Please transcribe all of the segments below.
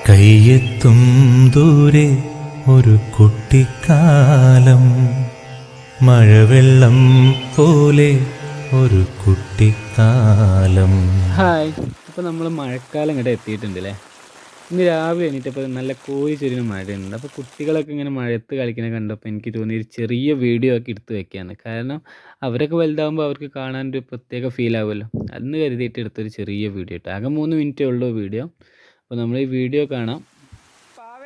കയ്യെത്തും ദൂരെ ഒരു കുട്ടിക്കാലം, മഴവെള്ളം പോലെ ഒരു കുട്ടിക്കാലം. ഹായ്, അപ്പോൾ നമ്മൾ മഴക്കാലം ഇങ്ങോട്ട് എത്തിയിട്ടുണ്ട് അല്ലേ. ഇന്ന് രാവിലെ എണീറ്റപ്പോൾ നല്ല കോരി ചൊരിയുന്ന മഴയുണ്ട്. അപ്പോൾ കുട്ടികളൊക്കെ ഇങ്ങനെ മഴയത്ത് കളിക്കുന്നത് കണ്ടപ്പോൾ എനിക്ക് തോന്നി ഒരു ചെറിയ വീഡിയോ ആക്കി എടുത്ത് വെക്കുകയാണ്. കാരണം അവരൊക്കെ വലുതാകുമ്പോൾ അവർക്ക് കാണാനൊരു പ്രത്യേക ഫീൽ ആവുമല്ലോ. അന്ന് കരുതിയിട്ട് എടുത്തൊരു ചെറിയ വീഡിയോ ഇട്ട്. ആകെ 3 മിനിറ്റേ ഉള്ളൂ വീഡിയോ. അപ്പോൾ നമ്മൾ ഈ വീഡിയോ കാണാം.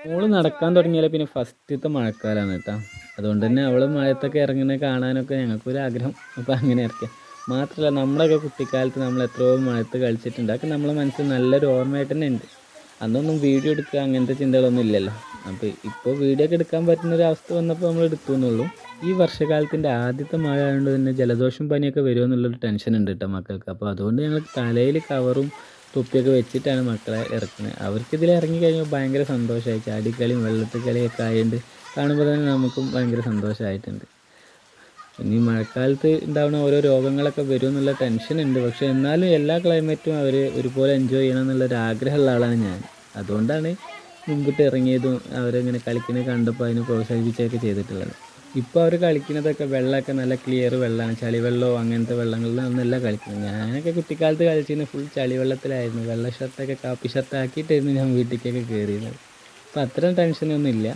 മോള് നടക്കാൻ തുടങ്ങിയാൽ പിന്നെ ഫസ്റ്റത്തെ മഴക്കാലമാണ് കേട്ടോ. അതുകൊണ്ട് തന്നെ അവൾ മഴത്തൊക്കെ ഇറങ്ങുന്നത് കാണാനൊക്കെ ഞങ്ങൾക്കൊരു ആഗ്രഹം. അപ്പോൾ അങ്ങനെ ഇറക്കുക. മാത്രമല്ല നമ്മുടെയൊക്കെ കുട്ടിക്കാലത്ത് നമ്മൾ എത്രയോ മഴത്ത് കളിച്ചിട്ടുണ്ട്. അതൊക്കെ നമ്മളെ മനസ്സിൽ നല്ലൊരു ഓർമ്മയായിട്ട് തന്നെ ഉണ്ട്. അന്നൊന്നും വീഡിയോ എടുക്കുക അങ്ങനത്തെ ചിന്തകളൊന്നും ഇല്ലല്ലോ. അപ്പോൾ ഇപ്പോൾ വീഡിയോ ഒക്കെ എടുക്കാൻ പറ്റുന്നൊരു അവസ്ഥ വന്നപ്പോൾ നമ്മൾ എടുത്തു എന്നുള്ളൂ. ഈ വർഷകാലത്തിൻ്റെ ആദ്യത്തെ മഴ ആയതുകൊണ്ട് തന്നെ ജലദോഷം പനിയൊക്കെ വരുമോ എന്നുള്ളൊരു ടെൻഷൻ ഉണ്ട് കേട്ടോ മക്കൾക്ക്. അപ്പോൾ അതുകൊണ്ട് ഞങ്ങൾ തലയിൽ കവറും തൊപ്പിയൊക്കെ വെച്ചിട്ടാണ് മക്കളെ ഇറക്കുന്നത്. അവർക്കിതിൽ ഇറങ്ങിക്കഴിഞ്ഞാൽ ഭയങ്കര സന്തോഷമായി. ചാടിക്കളിയും വെള്ളത്തിൽ കളിയൊക്കെ ആയതുകൊണ്ട് കാണുമ്പോൾ തന്നെ നമുക്കും ഭയങ്കര സന്തോഷമായിട്ടുണ്ട്. ഇനി മഴക്കാലത്ത് ഉണ്ടാകുന്ന ഓരോ രോഗങ്ങളൊക്കെ വരും എന്നുള്ള ടെൻഷനുണ്ട്. പക്ഷേ എന്നാലും എല്ലാ ക്ലൈമറ്റും അവർ ഒരുപോലെ എൻജോയ് ചെയ്യണം എന്നുള്ളൊരു ആഗ്രഹമുള്ള ആളാണ് ഞാൻ. അതുകൊണ്ടാണ് മുമ്പിട്ട് ഇറങ്ങിയതും അവരിങ്ങനെ കളിക്കുന്നത് കണ്ടപ്പോൾ അതിനെ പ്രോത്സാഹിപ്പിച്ചൊക്കെ ചെയ്തിട്ടുള്ളത്. ഇപ്പോൾ അവർ കളിക്കുന്നതൊക്കെ വെള്ളമൊക്കെ നല്ല ക്ലിയർ വെള്ളമാണ്. ചളിവെള്ളമോ അങ്ങനത്തെ വെള്ളങ്ങളിലൊന്നുമല്ല കളിക്കുന്നത്. ഞാനൊക്കെ കുട്ടിക്കാലത്ത് കളിച്ചിരുന്നത് ഫുൾ ചളിവെള്ളത്തിലായിരുന്നു. വെള്ള ഷർട്ടൊക്കെ കാപ്പി ഷർട്ടാക്കിയിട്ടായിരുന്നു ഞാൻ വീട്ടിലേക്കൊക്കെ കയറിയത്. അപ്പോൾ അത്തരം ടെൻഷനൊന്നും ഇല്ല.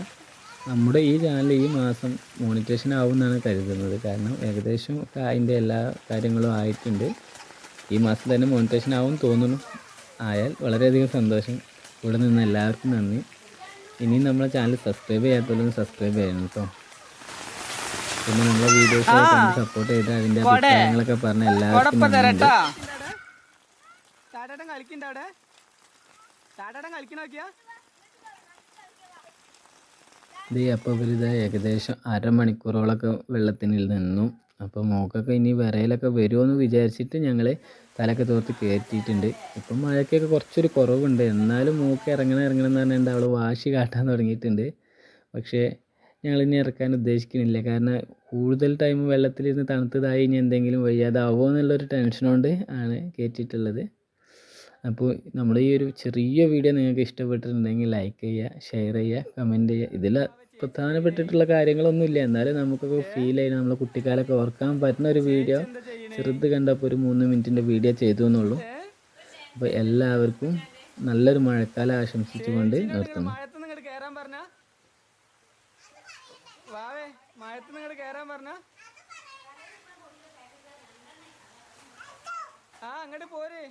നമ്മുടെ ഈ ചാനൽ ഈ മാസം മോണിറ്റേഷൻ ആവുമെന്നാണ് കരുതുന്നത്. കാരണം ഏകദേശം അതിൻ്റെ എല്ലാ കാര്യങ്ങളും ആയിട്ടുണ്ട്. ഈ മാസം തന്നെ മോണിറ്റേഷൻ ആവും തോന്നുന്നു. ആയാൽ വളരെയധികം സന്തോഷം. ഇവിടെ നിന്ന് എല്ലാവർക്കും നന്ദി. ഇനിയും നമ്മളെ ചാനൽ സബ്സ്ക്രൈബ് ചെയ്യാത്തവരൊന്ന് സബ്സ്ക്രൈബ് ചെയ്യണം കേട്ടോ. പിന്നെ നമ്മളെ വീഡിയോസൊക്കെ കണ്ട് സപ്പോർട്ട് ചെയ്ത് അതിൻ്റെ അഭിപ്രായങ്ങളൊക്കെ പറഞ്ഞ എല്ലാവർക്കും നന്ദിയുണ്ട്. ഇത് അപ്പോൾ ഇവരിത് ഏകദേശം അരമണിക്കൂറോളൊക്കെ വെള്ളത്തിനിൽ നിന്നു. അപ്പോൾ മോക്കൊക്കെ ഇനി വിറയലൊക്കെ വരുമോയെന്ന് വിചാരിച്ചിട്ട് ഞങ്ങൾ തലയൊക്കെ തോർത്ത് കയറ്റിയിട്ടുണ്ട്. ഇപ്പം മഴയ്ക്കൊക്കെ കുറച്ചൊരു കുറവുണ്ട്. എന്നാലും മോക്ക് ഇറങ്ങണം എന്ന് പറഞ്ഞിട്ട് അവൾ വാശി കാട്ടാൻ തുടങ്ങിയിട്ടുണ്ട്. പക്ഷേ ഞങ്ങളിനി ഇറക്കാൻ ഉദ്ദേശിക്കുന്നില്ല. കാരണം കൂടുതൽ ടൈം വെള്ളത്തിലിരുന്ന് തണുത്തതായി ഇനി എന്തെങ്കിലും വയ്യാതാവുമോ എന്നുള്ളൊരു ടെൻഷൻ കൊണ്ട് ആണ് കയറ്റിയിട്ടുള്ളത്. അപ്പോൾ നമ്മുടെ ഈ ഒരു ചെറിയ വീഡിയോ നിങ്ങൾക്ക് ഇഷ്ടപ്പെട്ടിട്ടുണ്ടെങ്കിൽ ലൈക്ക് ചെയ്യുക, ഷെയർ ചെയ്യുക, കമൻറ്റ് ചെയ്യുക. ഇതിൽ പ്രധാനപ്പെട്ടിട്ടുള്ള കാര്യങ്ങളൊന്നുമില്ല. എന്നാലും നമുക്കൊക്കെ ഫീൽ ആയി നമ്മളെ കുട്ടിക്കാലൊക്കെ ഓർക്കാൻ പറ്റുന്ന ഒരു വീഡിയോ ചെറുത് കണ്ടപ്പോൾ ഒരു 3 മിനിറ്റിൻ്റെ വീഡിയോ ചെയ്തു എന്നുള്ളൂ. അപ്പോൾ എല്ലാവർക്കും നല്ലൊരു മഴക്കാലം ആശംസിച്ചുകൊണ്ട് നിർത്തുന്നു. അങ്ങോട്ട് പോരെ.